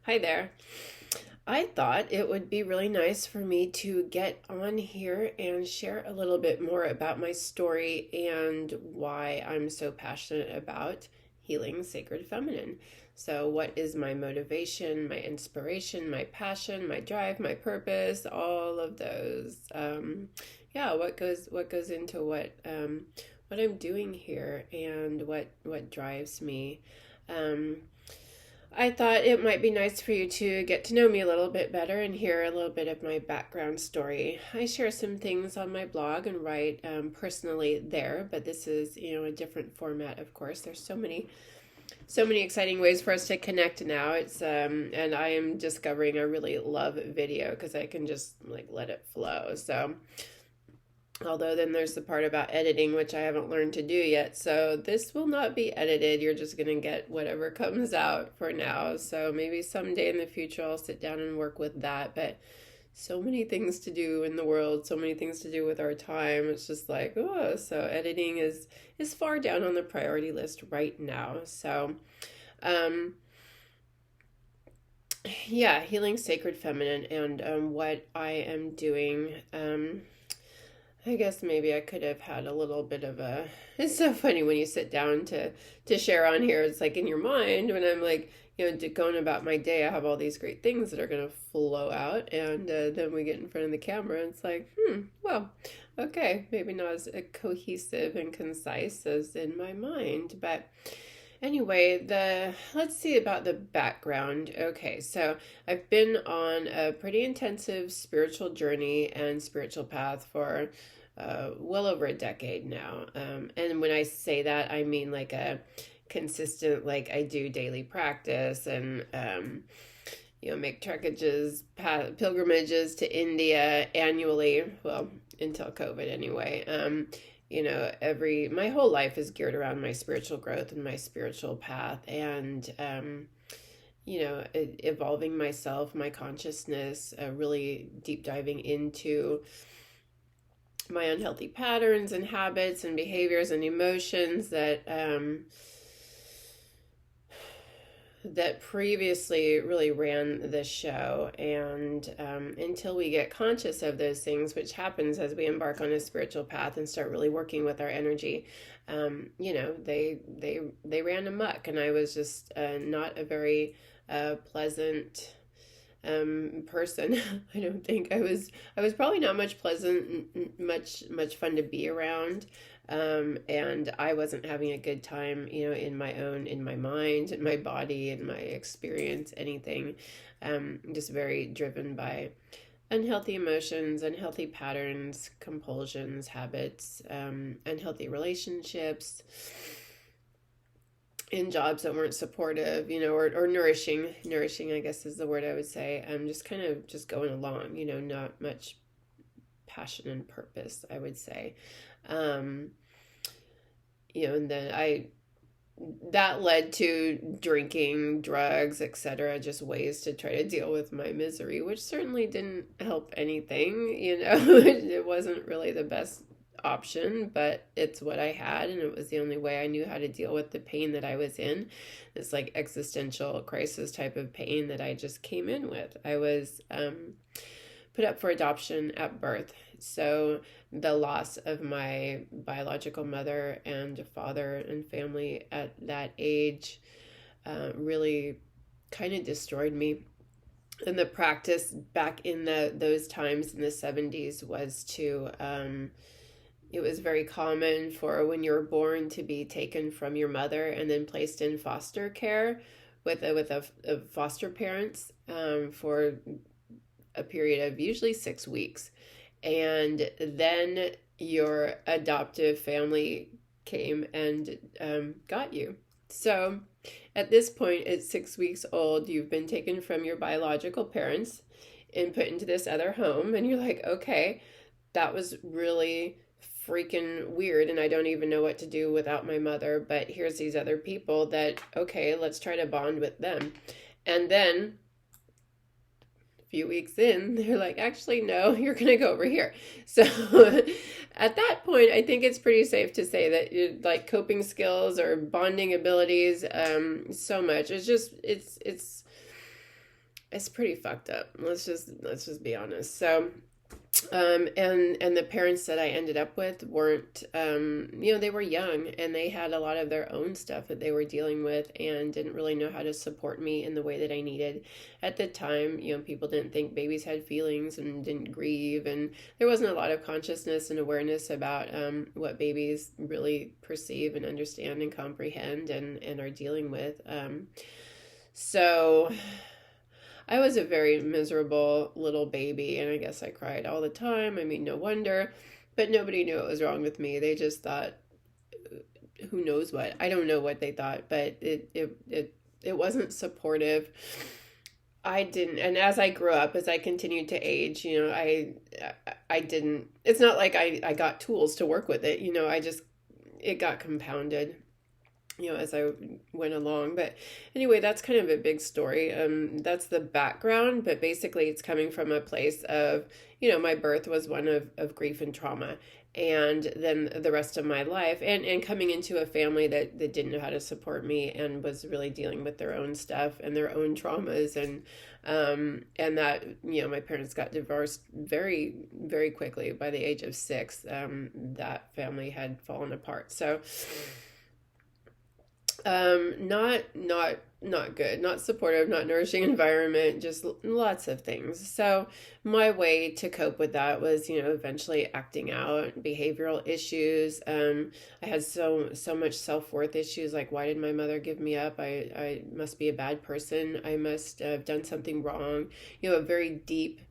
Hi there. I thought it would be really nice for me to get on here and share a little bit more about my story and why I'm so passionate about healing sacred feminine. So, what is my motivation, my inspiration, my passion, my drive, my purpose, all of those. Yeah, what goes into what I'm doing here and what drives me. Um, I thought it might be nice for you to get to know me a little bit better and hear a little bit of my background story. I share some things on my blog and write personally there, but this is, a different format, of course. There's so many exciting ways for us to connect now. And I am discovering I really love video because I can just like let it flow. So although then there's the part about editing, which I haven't learned to do yet. So this will not be edited. You're just going to get whatever comes out for now. So maybe someday in the future I'll sit down and work with that. But so many things to do in the world, so many things to do with our time. It's just like, oh, so editing is far down on the priority list right now. So, um, yeah, healing sacred feminine and what I am doing. I guess maybe I could have had a little bit of a. It's so funny when you sit down to share on here. It's like in your mind when I'm like, going about my day. I have all these great things that are gonna flow out, and then we get in front of the camera, and it's like, well, okay, maybe not as cohesive and concise as in my mind, but anyway, the let's see about the background. Okay, so I've been on a pretty intensive spiritual journey and spiritual path for well over a decade now. And when I say that, I mean like a consistent, like I do daily practice and make pilgrimages to India annually. Well, until COVID anyway. Every my whole life is geared around my spiritual growth and my spiritual path, and evolving myself, my consciousness, really deep diving into my unhealthy patterns and habits and behaviors and emotions that previously really ran the show. And until we get conscious of those things, which happens as we embark on a spiritual path and start really working with our energy, they ran amok, and I was just not a very pleasant person. I don't think I was probably not much fun to be around. And I wasn't having a good time, in my mind, in my body, in my experience, anything. Just very driven by unhealthy emotions, unhealthy patterns, compulsions, habits, unhealthy relationships, in jobs that weren't supportive, or nourishing, I guess is the word I would say. Just kind of just going along, not much passion and purpose, I would say. Um, and then that led to drinking, drugs, etc., just ways to try to deal with my misery, which certainly didn't help anything, it wasn't really the best option, but it's what I had, and it was the only way I knew how to deal with the pain that I was in. This like existential crisis type of pain that I just came in with. I was put up for adoption at birth. So the loss of my biological mother and father and family at that age really kind of destroyed me. And the practice back in those times in the 70s was to it was very common for when you were born to be taken from your mother and then placed in foster care with a foster parents for a period of usually 6 weeks. And then your adoptive family came and got you. So at this point, at 6 weeks old, you've been taken from your biological parents and put into this other home. And you're like, okay, that was really freaking weird, and I don't even know what to do without my mother, but here's these other people that, okay, let's try to bond with them. And then a few weeks in, they're like, actually, no, you're gonna go over here. So at that point, I think it's pretty safe to say that like coping skills or bonding abilities, so much, it's it's pretty fucked up. Let's just be honest. So and the parents that I ended up with weren't, they were young and they had a lot of their own stuff that they were dealing with and didn't really know how to support me in the way that I needed at the time. People didn't think babies had feelings and didn't grieve, and there wasn't a lot of consciousness and awareness about what babies really perceive and understand and comprehend and are dealing with. So I was a very miserable little baby, and I guess I cried all the time. I mean, no wonder. But nobody knew what was wrong with me. They just thought, who knows what? I don't know what they thought, but it wasn't supportive. I didn't, and as I grew up, as I continued to age, I didn't. It's not like I got tools to work with it. It got compounded, as I went along. But anyway, that's kind of a big story. That's the background, but basically it's coming from a place of, my birth was one of grief and trauma. And then the rest of my life and coming into a family that didn't know how to support me and was really dealing with their own stuff and their own traumas. And that, my parents got divorced very, very quickly. By the age of 6, that family had fallen apart. So not good, not supportive, not nourishing environment, just lots of things. So my way to cope with that was, eventually acting out, behavioral issues. I had so much self-worth issues, like, why did my mother give me up? I must be a bad person. I must have done something wrong. A very deep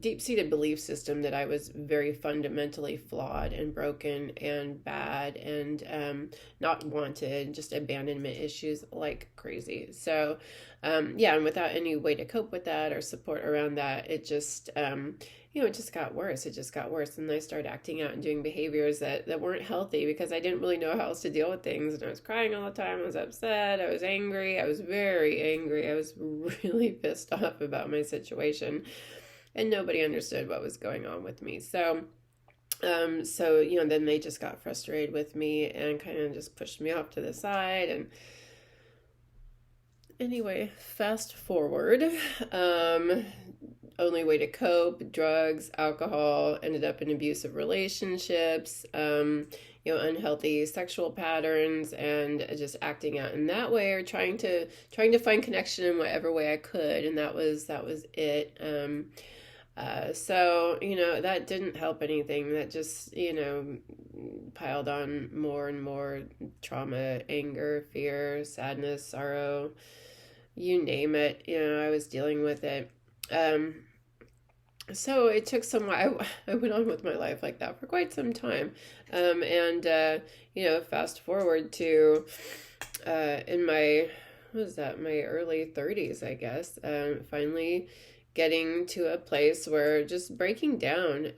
deep-seated belief system that I was very fundamentally flawed and broken and bad and not wanted, just abandonment issues like crazy. So and without any way to cope with that or support around that, it just it just got worse. It just got worse. And I started acting out and doing behaviors that weren't healthy because I didn't really know how else to deal with things. And I was crying all the time. I was upset. I was angry. I was very angry. I was really pissed off about my situation. And nobody understood what was going on with me. So, then they just got frustrated with me and kind of just pushed me off to the side. And anyway, fast forward, only way to cope, drugs, alcohol, ended up in abusive relationships, unhealthy sexual patterns, and just acting out in that way, or trying to find connection in whatever way I could. And that was it. So, that didn't help anything. That just, piled on more and more trauma, anger, fear, sadness, sorrow, you name it. I was dealing with it. So it took some while. I went on with my life like that for quite some time. Fast forward to in my, what was that, my early 30s, I guess, finally getting to a place where just breaking down.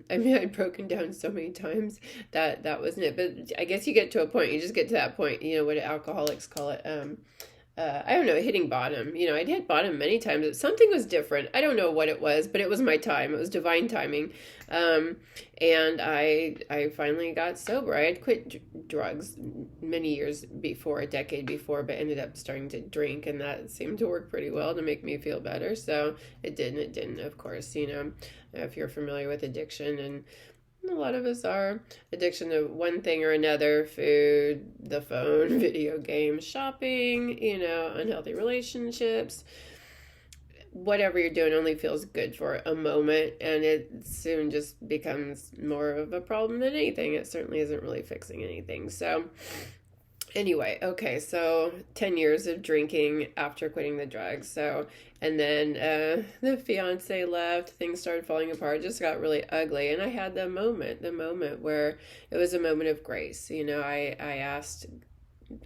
I'd broken down so many times that wasn't it. But I guess you get to a point, you just get to that point, what alcoholics call it. I don't know, hitting bottom. I'd hit bottom many times, but something was different. I don't know what it was, but it was my time. It was divine timing. And I finally got sober. I had quit drugs many years before, a decade before, but ended up starting to drink, and that seemed to work pretty well to make me feel better. So it didn't, of course, if you're familiar with addiction, and a lot of us are, addiction to one thing or another: food, the phone, video games, shopping, unhealthy relationships. Whatever you're doing only feels good for a moment, and it soon just becomes more of a problem than anything. It certainly isn't really fixing anything. So anyway, okay, so 10 years of drinking after quitting the drugs. So, and then the fiance left, things started falling apart, it just got really ugly. And I had the moment where it was a moment of grace.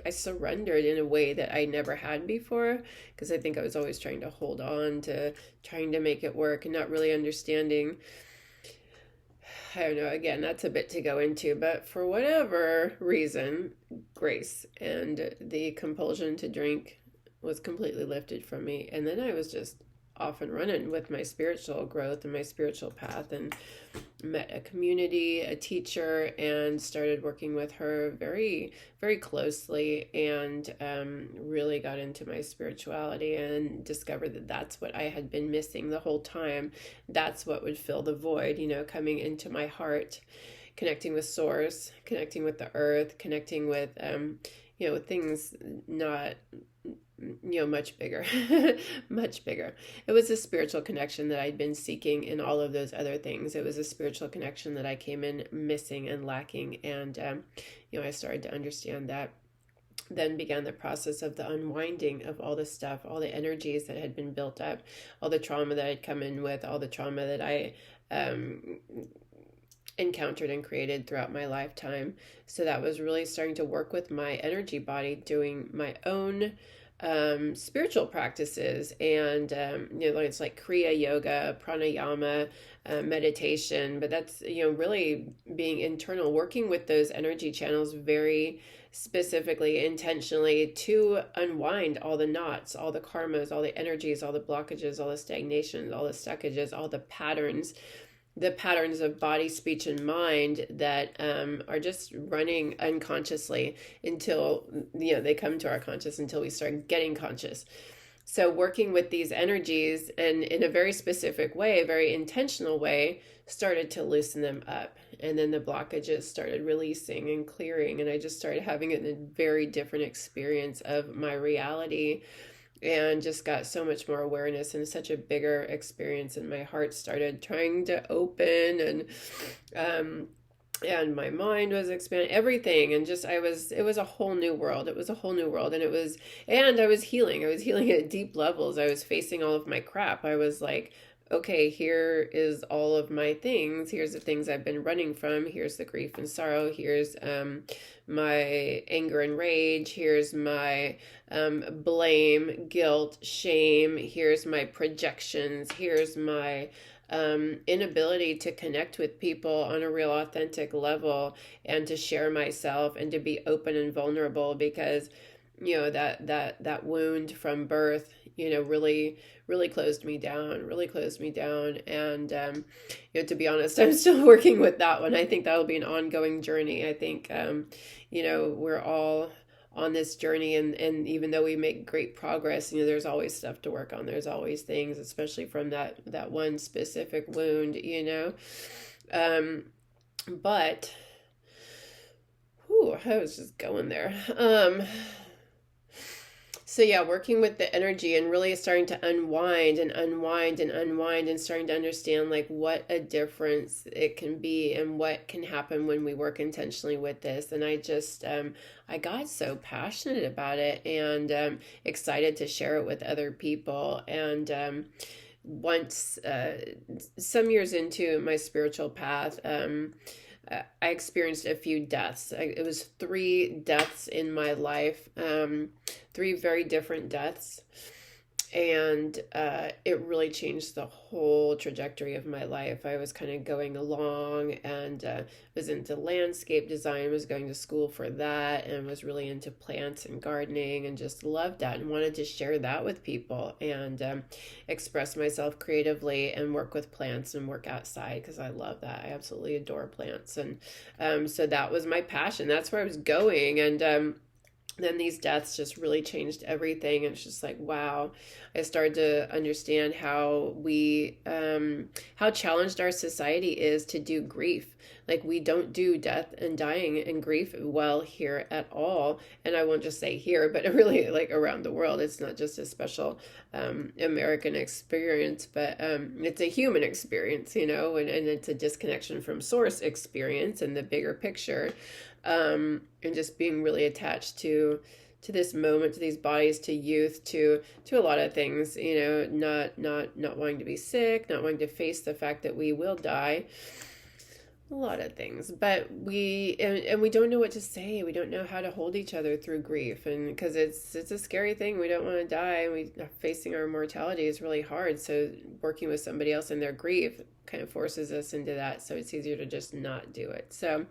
I surrendered in a way that I never had before, because I think I was always trying to hold on to, trying to make it work, and not really understanding. I don't know, again, that's a bit to go into, but for whatever reason, grace and the compulsion to drink was completely lifted from me. And then I was just off and running with my spiritual growth and my spiritual path, and met a community, a teacher, and started working with her very, very closely, and really got into my spirituality and discovered that that's what I had been missing the whole time. That's what would fill the void, coming into my heart, connecting with source, connecting with the earth, connecting with, things not, much bigger, much bigger. It was a spiritual connection that I'd been seeking in all of those other things. It was a spiritual connection that I came in missing and lacking. And, I started to understand that. Then began the process of the unwinding of all the stuff, all the energies that had been built up, all the trauma that I'd come in with, all the trauma that I, encountered and created throughout my lifetime. So that was really starting to work with my energy body, doing my own spiritual practices, and it's like Kriya yoga, pranayama, meditation, but that's really being internal, working with those energy channels very specifically, intentionally, to unwind all the knots, all the karmas, all the energies, all the blockages, all the stagnations, all the stuckages, all the patterns of body, speech, and mind that are just running unconsciously until they come to our conscious, until we start getting conscious. So working with these energies, and in a very specific way, a very intentional way, started to loosen them up. And then the blockages started releasing and clearing, and I just started having a very different experience of my reality, and just got so much more awareness and such a bigger experience, and my heart started trying to open, and my mind was expanding, everything, and just it was a whole new world. It was a whole new world, and I was healing at deep levels. I was facing all of my crap. I was like, okay, here is all of my things. Here's the things I've been running from. Here's the grief and sorrow. Here's my anger and rage. Here's my blame, guilt, shame. Here's my projections. Here's my inability to connect with people on a real authentic level, and to share myself, and to be open and vulnerable, because that wound from birth really closed me down. And to be honest, I'm still working with that one. I think that'll be an ongoing journey. I think we're all on this journey, and even though we make great progress, there's always stuff to work on. There's always things, especially from that one specific wound, but I was just going there. So yeah, working with the energy and really starting to unwind and starting to understand like what a difference it can be and what can happen when we work intentionally with this. And I just, I got so passionate about it, and excited to share it with other people. And once, some years into my spiritual path, I experienced a few deaths. It was 3 deaths in my life, 3 very different deaths. And it really changed the whole trajectory of my life. I was kind of going along, and was into landscape design, was going to school for that, and was really into plants and gardening, and just loved that and wanted to share that with people, and express myself creatively and work with plants and work outside, because I love that. I absolutely adore plants. And so that was my passion. That's where I was going. And then these deaths just really changed everything. And it's just like, wow, I started to understand how how challenged our society is to do grief. Like, we don't do death and dying and grief well here at all. And I won't just say here, but really like around the world. It's not just a special American experience, but it's a human experience, and it's a disconnection from source experience and the bigger picture. And just being really attached to this moment, to these bodies, to youth, to a lot of things, not wanting to be sick, not wanting to face the fact that we will die, a lot of things. But we don't know what to say. We don't know how to hold each other through grief, and because it's a scary thing. We don't want to die, and facing our mortality is really hard. So working with somebody else in their grief kind of forces us into that, so it's easier to just not do it. So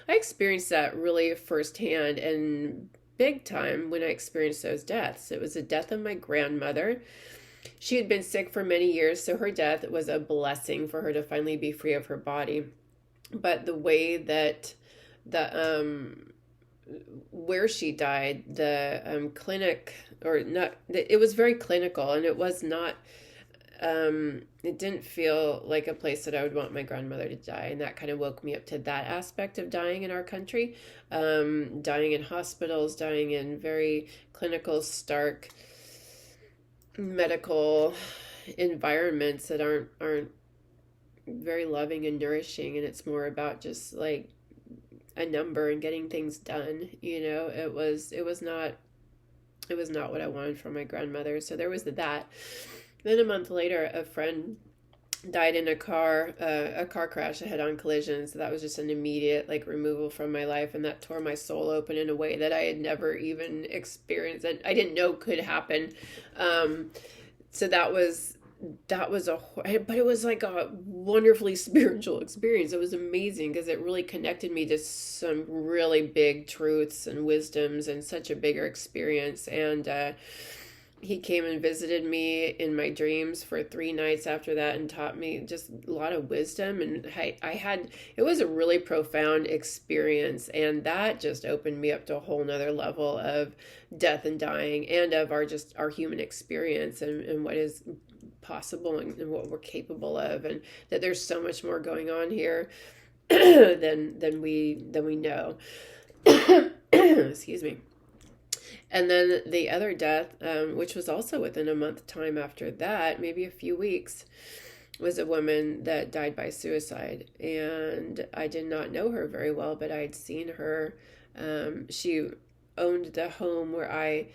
I experienced that really firsthand and big time when I experienced those deaths. It was the death of my grandmother. She had been sick for many years, so her death was a blessing for her to finally be free of her body. But the way that the where she died, the clinic, or not, it was very clinical, and it was not, it didn't feel like a place that I would want my grandmother to die. And that kind of woke me up to that aspect of dying in our country, dying in hospitals, dying in very clinical, stark medical environments that aren't very loving and nourishing. And it's more about just like a number and getting things done. It was not what I wanted from my grandmother. So there was that. Then a month later, a friend died in a car crash, a head-on collision. So that was just an immediate like removal from my life, and that tore my soul open in a way that I had never even experienced, and I didn't know could happen. So that was but it was like a wonderfully spiritual experience. It was amazing because it really connected me to some really big truths and wisdoms and such a bigger experience. And he came and visited me in my dreams for 3 nights after that and taught me just a lot of wisdom. And it was a really profound experience. And that just opened me up to a whole nother level of death and dying, and of our human experience, and what is possible, and what we're capable of, and that there's so much more going on here than we know. Excuse me. And then the other death, which was also within a month time after that, maybe a few weeks, was a woman that died by suicide. And I did not know her very well, but I'd seen her. She owned the home where I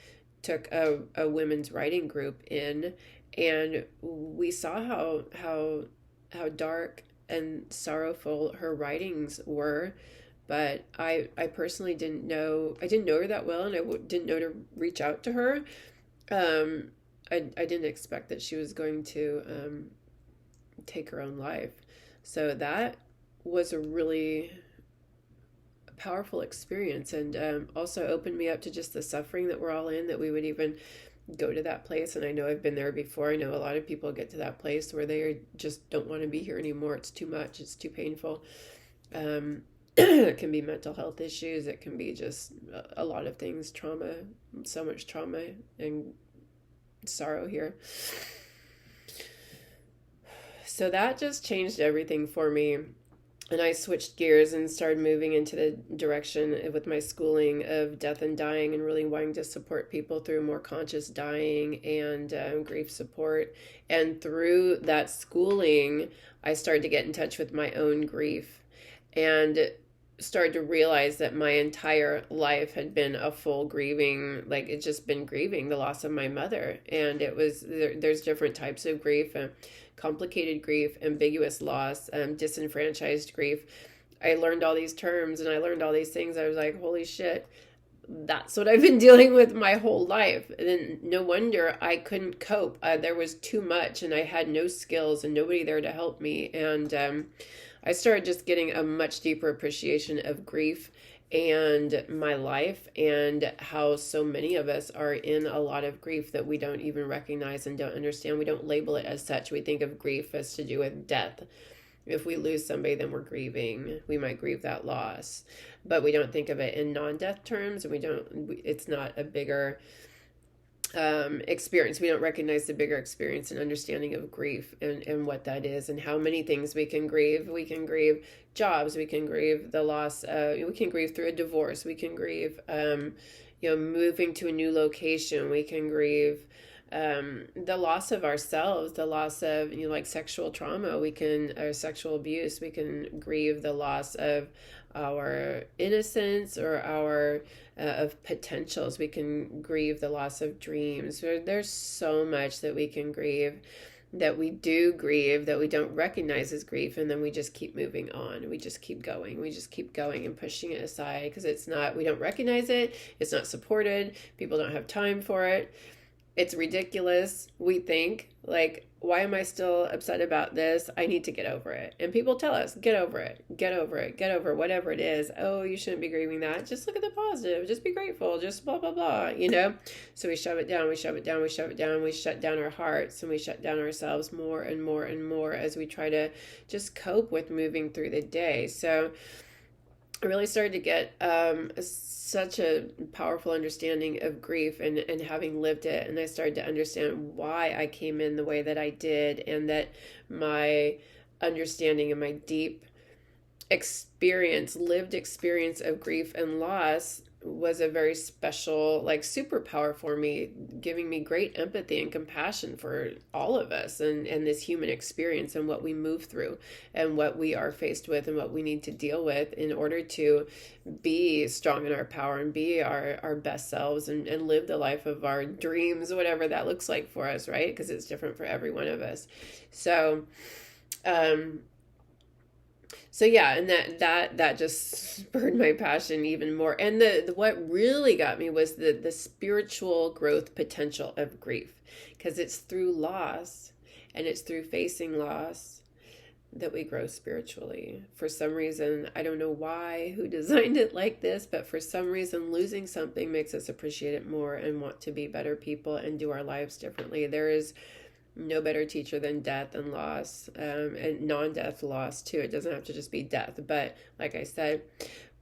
took a women's writing group in, and we saw how dark and sorrowful her writings were. But I personally didn't know her that well, and I didn't know to reach out to her. I didn't expect that she was going to take her own life. So that was a really powerful experience, and also opened me up to just the suffering that we're all in, that we would even go to that place. And I know I've been there before. I know a lot of people get to that place where they just don't want to be here anymore. It's too much. It's too painful. It can be mental health issues. It can be just a lot of things, trauma, so much trauma and sorrow here. So that just changed everything for me. And I switched gears and started moving into the direction with my schooling of death and dying, and really wanting to support people through more conscious dying and grief support. And through that schooling, I started to get in touch with my own grief, and started to realize that my entire life had been a full grieving, like it's just been grieving the loss of my mother. And it was, there's different types of grief, complicated grief, ambiguous loss, disenfranchised grief. I learned all these terms and I learned all these things. I was like, holy shit, that's what I've been dealing with my whole life. And then no wonder I couldn't cope. There was too much, and I had no skills and nobody there to help me. And I started just getting a much deeper appreciation of grief and my life, and how so many of us are in a lot of grief that we don't even recognize and don't understand. We don't label it as such. We think of grief as to do with death. If we lose somebody, then we're grieving. We might grieve that loss, but we don't think of it in non-death terms. And it's not a bigger experience. We don't recognize the bigger experience and understanding of grief, and what that is, and how many things we can grieve. We can grieve jobs. We can grieve the loss. We can grieve through a divorce. We can grieve, moving to a new location. We can grieve the loss of ourselves, the loss of, like sexual trauma. Or sexual abuse. We can grieve the loss of our innocence, or our of potentials. We can grieve the loss of dreams. There's so much that we can grieve, that we do grieve, that we don't recognize as grief, and then we just keep moving on. We just keep going and pushing it aside, because we don't recognize it. It's not supported. People don't have time for it. It's ridiculous. We think, like, why am I still upset about this? I need to get over it. And people tell us, get over it, get over it, get over whatever it is. Oh, you shouldn't be grieving that. Just look at the positive. Just be grateful. Just blah, blah, blah, So we shove it down, we shove it down, we shove it down. We shut down our hearts and we shut down ourselves more and more and more as we try to just cope with moving through the day. So I really started to get such a powerful understanding of grief and having lived it. And I started to understand why I came in the way that I did, and that my understanding and my deep experience, lived experience of grief and loss was a very special, like, superpower for me, giving me great empathy and compassion for all of us and this human experience and what we move through and what we are faced with and what we need to deal with in order to be strong in our power and be our best selves and live the life of our dreams, whatever that looks like for us, right? Because it's different for every one of us. So, so yeah, and that just spurred my passion even more. And the what really got me was the spiritual growth potential of grief, because it's through loss and it's through facing loss that we grow spiritually. For some reason, I don't know why, who designed it like this, but for some reason, losing something makes us appreciate it more and want to be better people and do our lives differently. There is no better teacher than death and loss, and non-death loss too. It doesn't have to just be death, but like I said,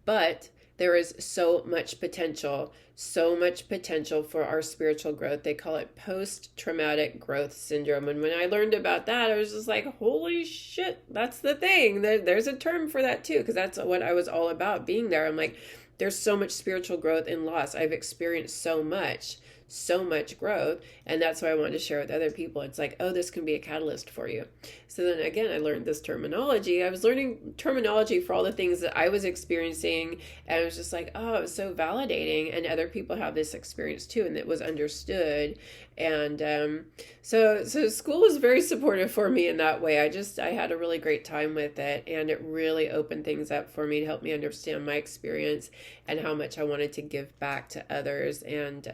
but there is so much potential for our spiritual growth. They call it post-traumatic growth syndrome. And when I learned about that, I was just like, holy shit, that's the thing. There's a term for that too, because that's what I was all about being there. I'm like, there's so much spiritual growth in loss. I've experienced so much growth, and that's why I wanted to share with other people. It's like, oh, this can be a catalyst for you. So then again, I learned this terminology. I was learning terminology for all the things that I was experiencing, and I was just like, oh, it was so validating, and other people have this experience too, and it was understood. And so school was very supportive for me in that way. I had a really great time with it, and it really opened things up for me to help me understand my experience and how much I wanted to give back to others, and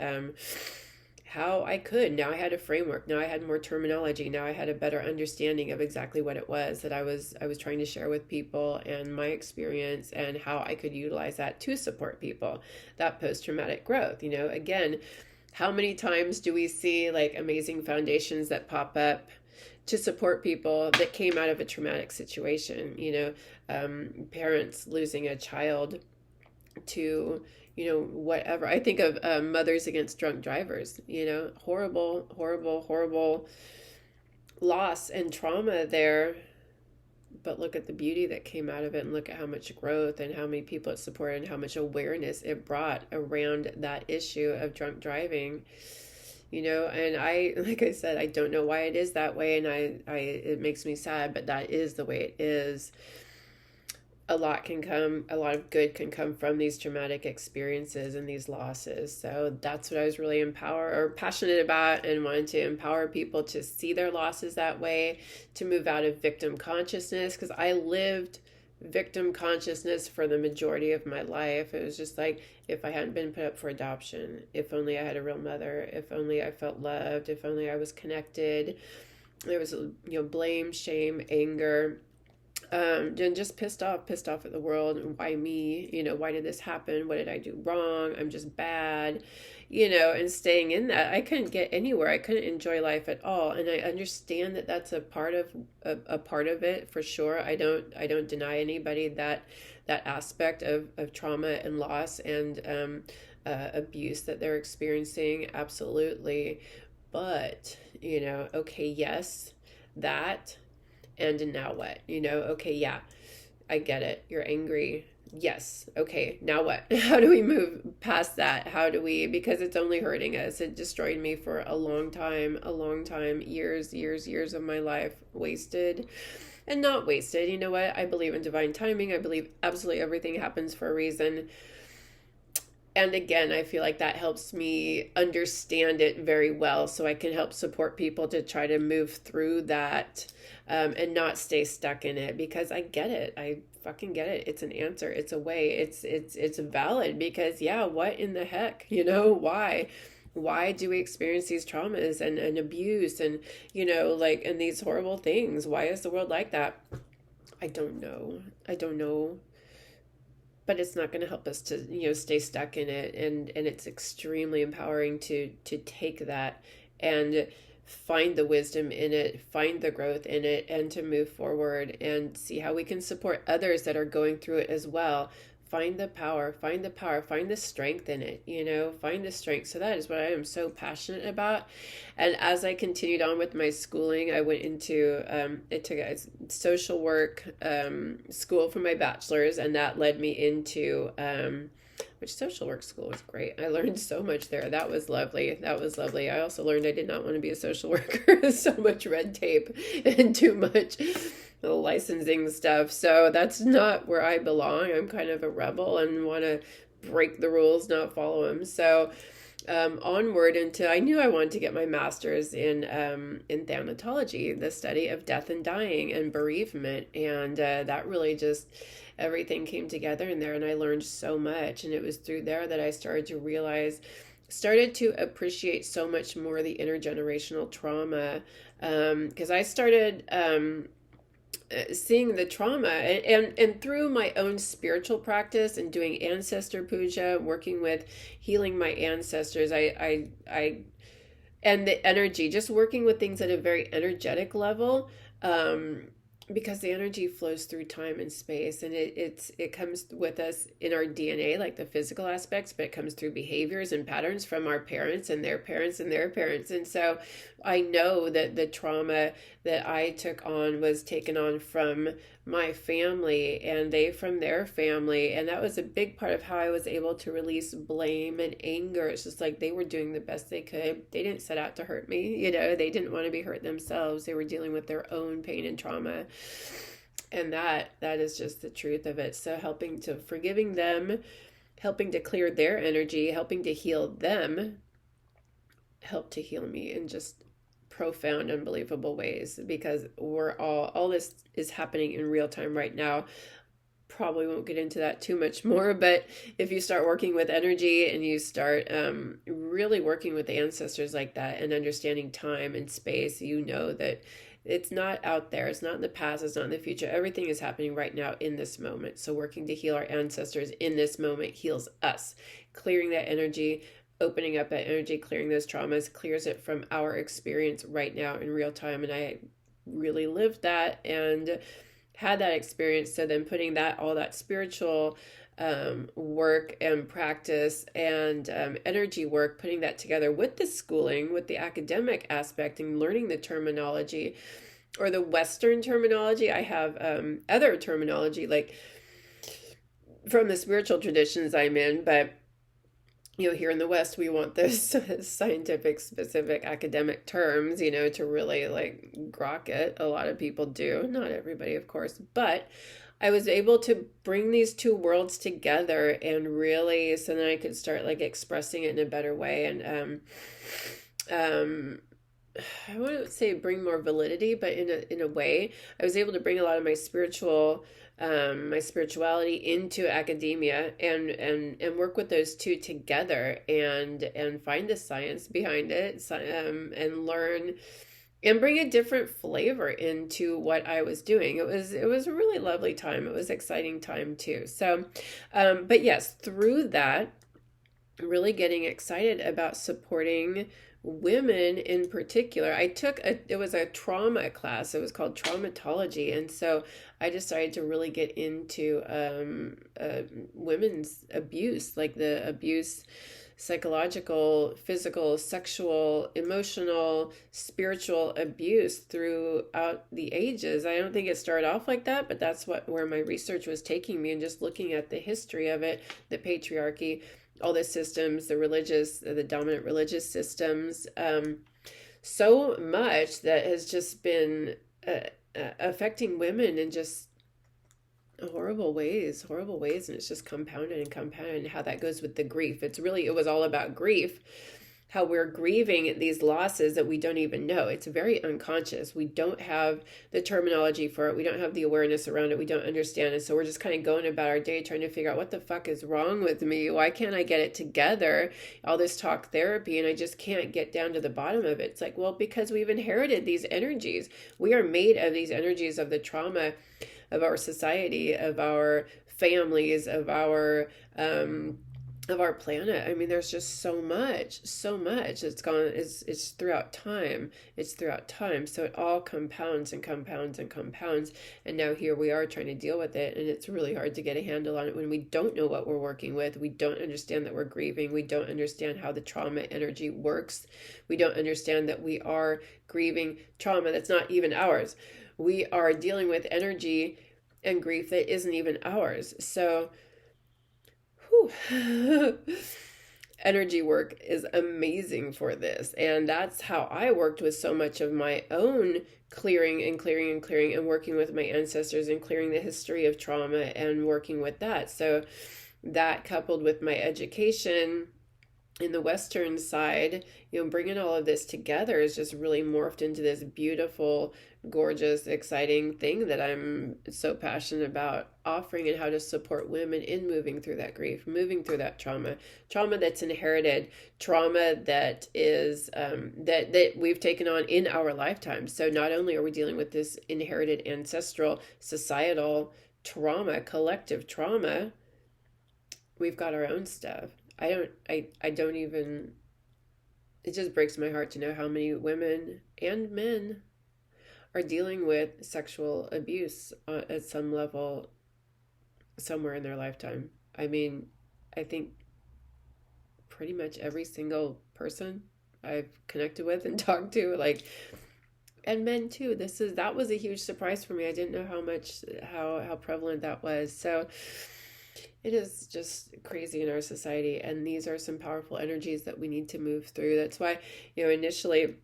how I could. Now I had a framework. Now I had more terminology. Now I had a better understanding of exactly what it was that I was trying to share with people, and my experience, and how I could utilize that to support people. That post-traumatic growth, again, how many times do we see like amazing foundations that pop up to support people that came out of a traumatic situation? Parents losing a child to whatever. I think of Mothers Against Drunk Drivers. Horrible loss and trauma there, but look at the beauty that came out of it, and look at how much growth and how many people it supported and how much awareness it brought around that issue of drunk driving. And like I said, I don't know why it is that way, and it makes me sad, but that is the way it is. A lot of good can come from these traumatic experiences and these losses. So that's what I was really passionate about, and wanted to empower people to see their losses that way, to move out of victim consciousness, because I lived victim consciousness for the majority of my life. It was just like, if I hadn't been put up for adoption, if only I had a real mother, if only I felt loved, if only I was connected. There was blame, shame, anger, and just pissed off at the world. Why me? Why did this happen? What did I do wrong? I'm just bad, and staying in that. I couldn't get anywhere. I couldn't enjoy life at all. And I understand that that's a part of it for sure. I don't deny anybody that aspect of trauma and loss and abuse that they're experiencing. Absolutely. But, okay, yes, that. And now what? Okay, yeah, I get it. You're angry. Yes. Okay, now what? How do we move past that? Because it's only hurting us. It destroyed me for a long time, years of my life wasted and not wasted. You know what? I believe in divine timing. I believe absolutely everything happens for a reason. And again, I feel like that helps me understand it very well, so I can help support people to try to move through that, and not stay stuck in it, because I get it. I fucking get it. It's an answer. It's a way. It's valid, because yeah, what in the heck? Why? Why do we experience these traumas and abuse and, like, and these horrible things? Why is the world like that? I don't know. I don't know. But it's not going to help us to, stay stuck in it. And it's extremely empowering to take that and find the wisdom in it, find the growth in it, and to move forward and see how we can support others that are going through it as well. Find the power, find the power, find the strength in it, find the strength. So that is what I am so passionate about. And as I continued on with my schooling, I went into, it took a social work school for my bachelor's, and that led me into, which social work school was great. I learned so much there. That was lovely. That was lovely. I also learned I did not want to be a social worker. So much red tape and too much licensing stuff. So that's not where I belong. I'm kind of a rebel and want to break the rules, not follow them. So onward into, I knew I wanted to get my master's in thanatology, the study of death and dying and bereavement. And that really just, everything came together in there, and I learned so much. And it was through there that I started to appreciate so much more the intergenerational trauma, because I started seeing the trauma and through my own spiritual practice and doing ancestor puja, working with healing my ancestors, I and the energy, just working with things at a very energetic level, because the energy flows through time and space, and it comes with us in our DNA, like the physical aspects, but it comes through behaviors and patterns from our parents and their parents and their parents. And so I know that the trauma that I took on was taken on from my family and they from their family. And that was a big part of how I was able to release blame and anger. It's just like they were doing the best they could. They didn't set out to hurt me. They didn't want to be hurt themselves. They were dealing with their own pain and trauma. And that is just the truth of it. So forgiving them, helping to clear their energy, helping to heal them, helped to heal me in just profound, unbelievable ways, because all this is happening in real time right now. Probably won't get into that too much more, but if you start working with energy and you start really working with the ancestors like that and understanding time and space, that it's not out there, it's not in the past, it's not in the future. Everything is happening right now in this moment. So working to heal our ancestors in this moment heals us. Clearing that energy, opening up that energy, clearing those traumas, clears it from our experience right now in real time. And I really lived that and had that experience. So then putting all that spiritual work and practice and energy work, putting that together with the schooling, with the academic aspect and learning the terminology, or the Western terminology. I have other terminology like from the spiritual traditions I'm in, but here in the West, we want this scientific, specific academic terms, to really like grok it. A lot of people do, not everybody, of course, but I was able to bring these two worlds together and really, so then I could start like expressing it in a better way. And I wouldn't say bring more validity, but in a way, I was able to bring a lot of my spirituality into academia and work with those two together and find the science behind it, and learn and bring a different flavor into what I was doing. It was a really lovely time. It was an exciting time too. So, but yes, through that, really getting excited about supporting women in particular. It was a trauma class. It was called traumatology. And so I decided to really get into women's abuse, like the abuse, psychological, physical, sexual, emotional, spiritual abuse throughout the ages. I don't think it started off like that, but that's where my research was taking me, and just looking at the history of it, the patriarchy, all the systems, the dominant religious systems, so much that has just been affecting women in just horrible ways, and it's just compounded, and how that goes with the grief. It was all about grief, how we're grieving these losses that we don't even know. It's very unconscious. We don't have the terminology for it. We don't have the awareness around it. We don't understand it. So we're just kind of going about our day trying to figure out what the fuck is wrong with me? Why can't I get it together? All this talk therapy, and I just can't get down to the bottom of it. It's like, well, because we've inherited these energies. We are made of these energies of the trauma of our society, of our families, of our planet. I mean, there's just so much. It's throughout time. So it all compounds and compounds and compounds. And now here we are trying to deal with it. And it's really hard to get a handle on it when we don't know what we're working with. We don't understand that we're grieving. We don't understand how the trauma energy works. We don't understand that we are grieving trauma that's not even ours. We are dealing with energy and grief that isn't even ours. So energy work is amazing for this. And that's how I worked with so much of my own clearing and working with my ancestors and clearing the history of trauma and working with that. So that, coupled with my education in the Western side, bringing all of this together is just really morphed into this beautiful, gorgeous, exciting thing that I'm so passionate about offering, and how to support women in moving through that grief, moving through that trauma that's inherited, trauma that is that we've taken on in our lifetime. So not only are we dealing with this inherited ancestral societal trauma, collective trauma, we've got our own stuff. I don't even, it just breaks my heart to know how many women and men are dealing with sexual abuse at some level somewhere in their lifetime. I mean, I think pretty much every single person I've connected with and talked to, and men too. That was a huge surprise for me. I didn't know how prevalent that was. So it is just crazy in our society, and these are some powerful energies that we need to move through. That's why, initially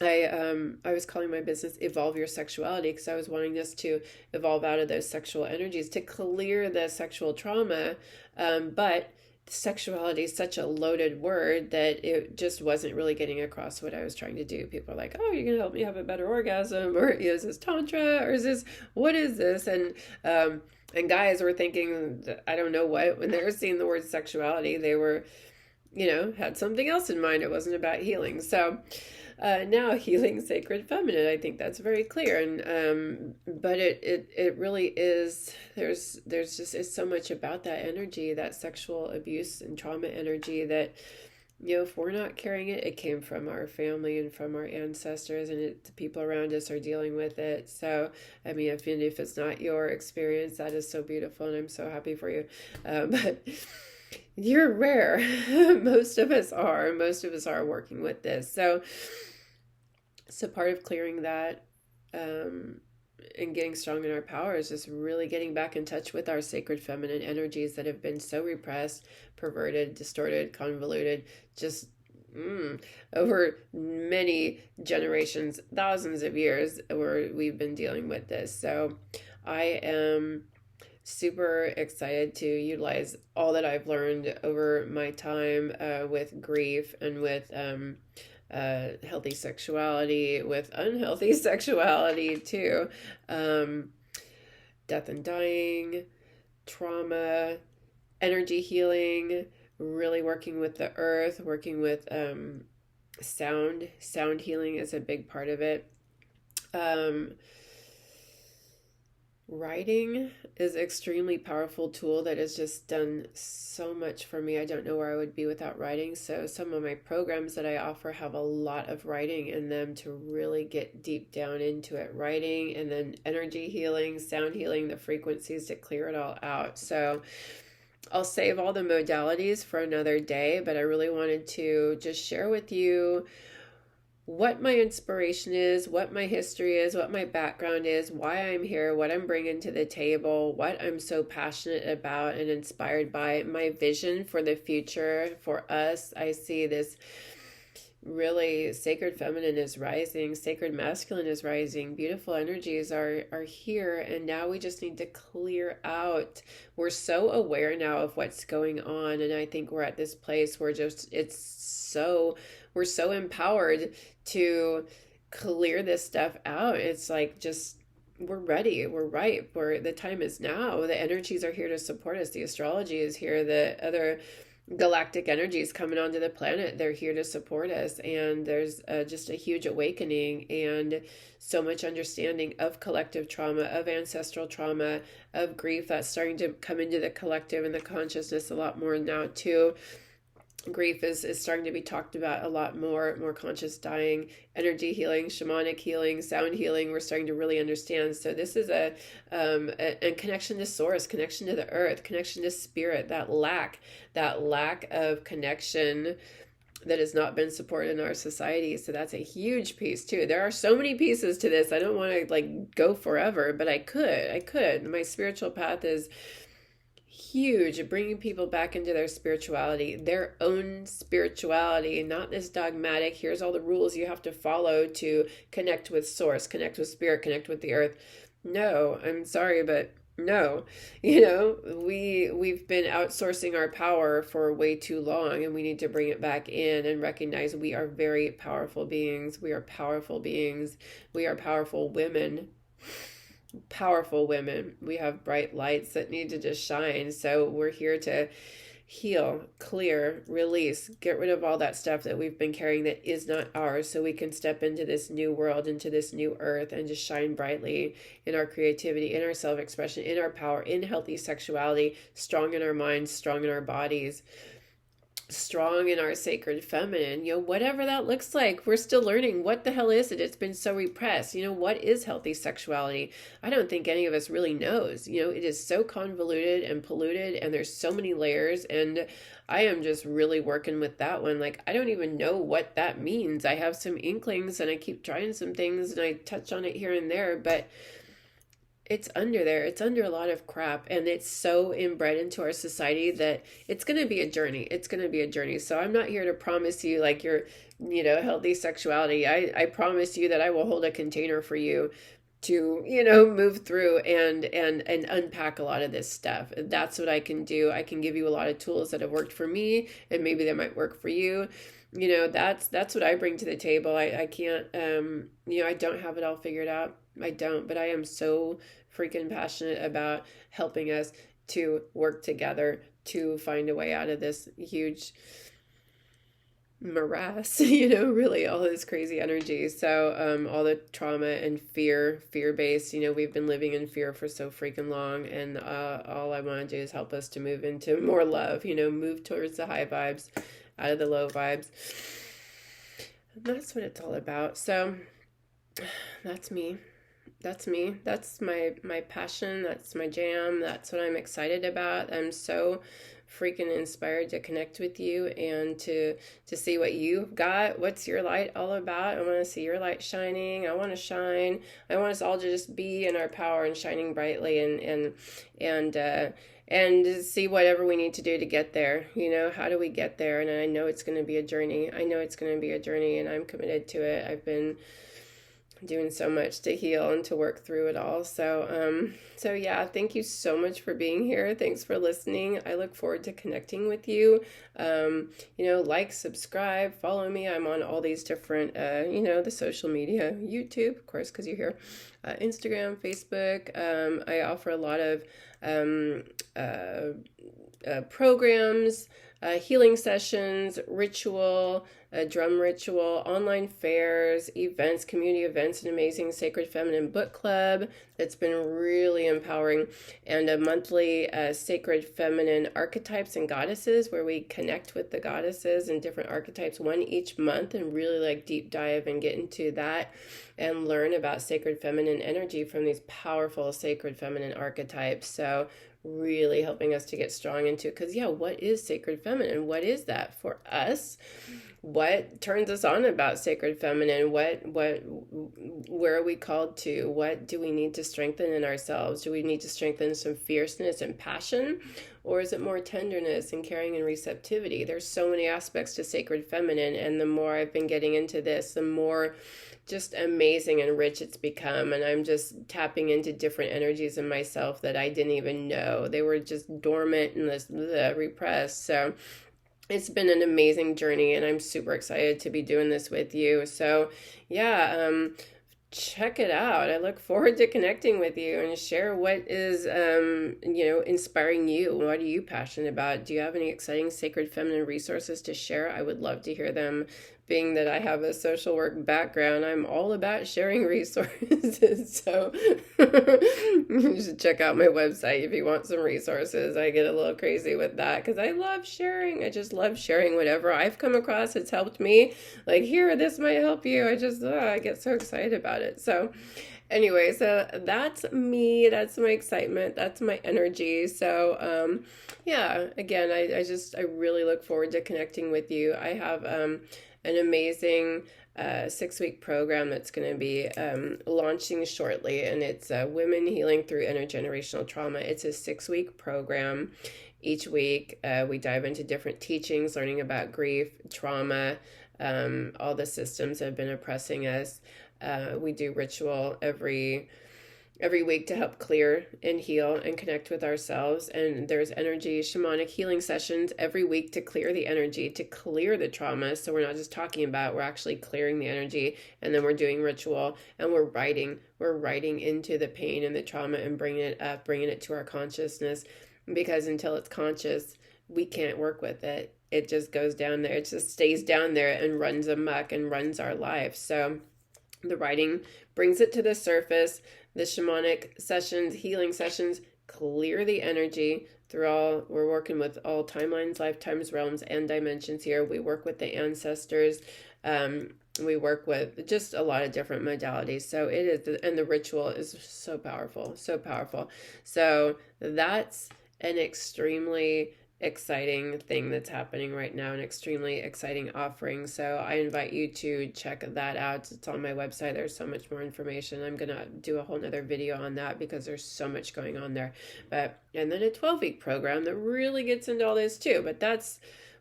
I was calling my business Evolve Your Sexuality, because I was wanting us to evolve out of those sexual energies to clear the sexual trauma. But sexuality is such a loaded word that it just wasn't really getting across what I was trying to do. People are like, oh, you're going to help me have a better orgasm, or is this Tantra, or what is this? And guys were thinking, I don't know what, when they were seeing the word sexuality, they were, had something else in mind. It wasn't about healing. So now healing sacred feminine, I think that's very clear. And but it really is, there's just, it's so much about that energy, that sexual abuse and trauma energy that, if we're not carrying it, it came from our family and from our ancestors, and the people around us are dealing with it. So, I mean, if it's not your experience, that is so beautiful, and I'm so happy for you. But you're rare. Most of us are working with this. So part of clearing that, and getting strong in our power is just really getting back in touch with our sacred feminine energies that have been so repressed, perverted, distorted, convoluted, just over many generations, thousands of years, where we've been dealing with this. So I am super excited to utilize all that I've learned over my time with grief and with healthy sexuality, with unhealthy sexuality too, death and dying, trauma, energy healing, really working with the earth, working with sound healing is a big part of it. Writing is an extremely powerful tool that has just done so much for me. I don't know where I would be without writing. So some of my programs that I offer have a lot of writing in them to really get deep down into it. Writing, and then energy healing, sound healing, the frequencies to clear it all out. So I'll save all the modalities for another day, but I really wanted to just share with you what my inspiration is, what my history is, what my background is, why I'm here, what I'm bringing to the table, what I'm so passionate about and inspired by, my vision for the future for us. I see this really sacred feminine is rising, sacred masculine is rising, beautiful energies are here, and now we just need to clear out. We're so aware now of what's going on, and I think we're at this place where just we're so empowered to clear this stuff out. It's like just we're ready, we're ripe, the time is now. The energies are here to support us. The astrology is here. The other galactic energies coming onto the planet, they're here to support us, and there's just a huge awakening and so much understanding of collective trauma, of ancestral trauma, of grief that's starting to come into the collective and the consciousness a lot more now too. Grief is starting to be talked about a lot more conscious dying, energy healing, shamanic healing, sound healing. We're starting to really understand. So this is a connection to source, connection to the earth, connection to spirit, that lack of connection that has not been supported in our society. So that's a huge piece too. There are so many pieces to this. I don't want to like go forever, but I could. My spiritual path is huge, bringing people back into their spirituality, their own spirituality, not this dogmatic, here's all the rules you have to follow to connect with source, connect with spirit, connect with the earth. No, I'm sorry, but no. We've been outsourcing our power for way too long, and we need to bring it back in and recognize we are very powerful beings. We are powerful beings. We are powerful women. We have bright lights that need to just shine. So we're here to heal, clear, release, get rid of all that stuff that we've been carrying that is not ours, so we can step into this new world, into this new earth, and just shine brightly in our creativity, in our self-expression, in our power, in healthy sexuality, strong in our minds, strong in our bodies, strong in our sacred feminine, whatever that looks like. We're still learning. What the hell is it? It's been so repressed. What is healthy sexuality? I don't think any of us really knows. It is so convoluted and polluted, and there's so many layers, and I am just really working with that one. Like, I don't even know what that means. I have some inklings, and I keep trying some things, and I touch on it here and there, but it's under there. It's under a lot of crap, and it's so inbred into our society that it's going to be a journey. It's going to be a journey. So I'm not here to promise you like your, healthy sexuality. I promise you that I will hold a container for you to, move through and unpack a lot of this stuff. That's what I can do. I can give you a lot of tools that have worked for me, and maybe they might work for you. That's what I bring to the table. I can't, I don't have it all figured out. I don't, but I am so freaking passionate about helping us to work together to find a way out of this huge morass, really all this crazy energy. So all the trauma and fear-based, we've been living in fear for so freaking long, and all I want to do is help us to move into more love, move towards the high vibes, out of the low vibes. And that's what it's all about. So that's me. That's my passion. That's my jam. That's what I'm excited about. I'm so freaking inspired to connect with you and to see what you've got. What's your light all about? I want to see your light shining. I want to shine. I want us all to just be in our power and shining brightly and see whatever we need to do to get there. How do we get there? And I know it's going to be a journey. And I'm committed to it. I've been doing so much to heal and to work through it all. So yeah, thank you so much for being here. Thanks for listening. I look forward to connecting with you. Like, subscribe, follow me. I'm on all these different, the social media, YouTube, of course, because you're here, Instagram, Facebook. I offer a lot of programs, healing sessions, ritual, drum ritual, online fairs, events, community events, an amazing Sacred Feminine book club that's been really empowering, and a monthly Sacred Feminine archetypes and goddesses, where we connect with the goddesses and different archetypes, one each month, and really like deep dive and get into that and learn about Sacred Feminine energy from these powerful Sacred Feminine archetypes. So really helping us to get strong into it, because what is Sacred Feminine? What is that for us? what turns us on about sacred feminine, where are we called to, what do we need to strengthen in ourselves, do we need to strengthen some fierceness and passion, or is it more tenderness and caring and receptivity? There's so many aspects to sacred feminine, and the more I've been getting into this, the more just amazing and rich it's become, and I'm just tapping into different energies in myself that I didn't even know they were just dormant and repressed. So it's been an amazing journey, and I'm super excited to be doing this with you. So yeah, check it out. I look forward to connecting with you and share what is inspiring you. What are you passionate about? Do you have any exciting sacred feminine resources to share? I would love to hear them. Being that I have a social work background, I'm all about sharing resources. So you should check out my website if you want some resources. I get a little crazy with that because I love sharing. I just love sharing whatever I've come across. It's helped me. Like, here, this might help you. I get so excited about it. So anyway, so that's me. That's my excitement. That's my energy. So yeah, again, I really look forward to connecting with you. I have an amazing 6-week program that's going to be launching shortly, and it's Women Healing Through Intergenerational Trauma. It's a 6-week program. Each week, we dive into different teachings, learning about grief, trauma, all the systems that have been oppressing us. We do ritual every week to help clear and heal and connect with ourselves. And there's energy shamanic healing sessions every week to clear the energy, to clear the trauma. So we're not just talking about, we're actually clearing the energy. And then we're doing ritual, and we're writing into the pain and the trauma and bringing it up, bringing it to our consciousness, because until it's conscious, we can't work with it. It just goes down there. It just stays down there and runs amok and runs our life. So the writing brings it to the surface. The shamanic sessions, healing sessions, clear the energy through we're working with all timelines, lifetimes, realms, and dimensions here. We work with the ancestors. We work with just a lot of different modalities. So it is, and the ritual is so powerful, so powerful. So that's an extremely exciting thing that's happening right now, an extremely exciting offering. So I invite you to check that out. It's on my website. There's so much more information. I'm gonna do a whole nother video on that because there's so much going on there. And then a 12-week program that really gets into all this too, but that's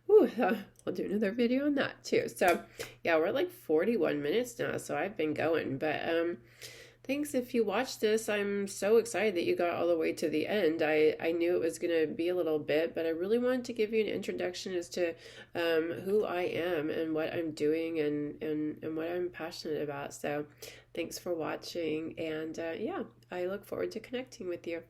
I'll do another video on that too. So yeah, we're at like 41 minutes now, so I've been going, but thanks if you watched this. I'm so excited that you got all the way to the end. I knew it was going to be a little bit, but I really wanted to give you an introduction as to who I am and what I'm doing and what I'm passionate about. So thanks for watching. And yeah, I look forward to connecting with you.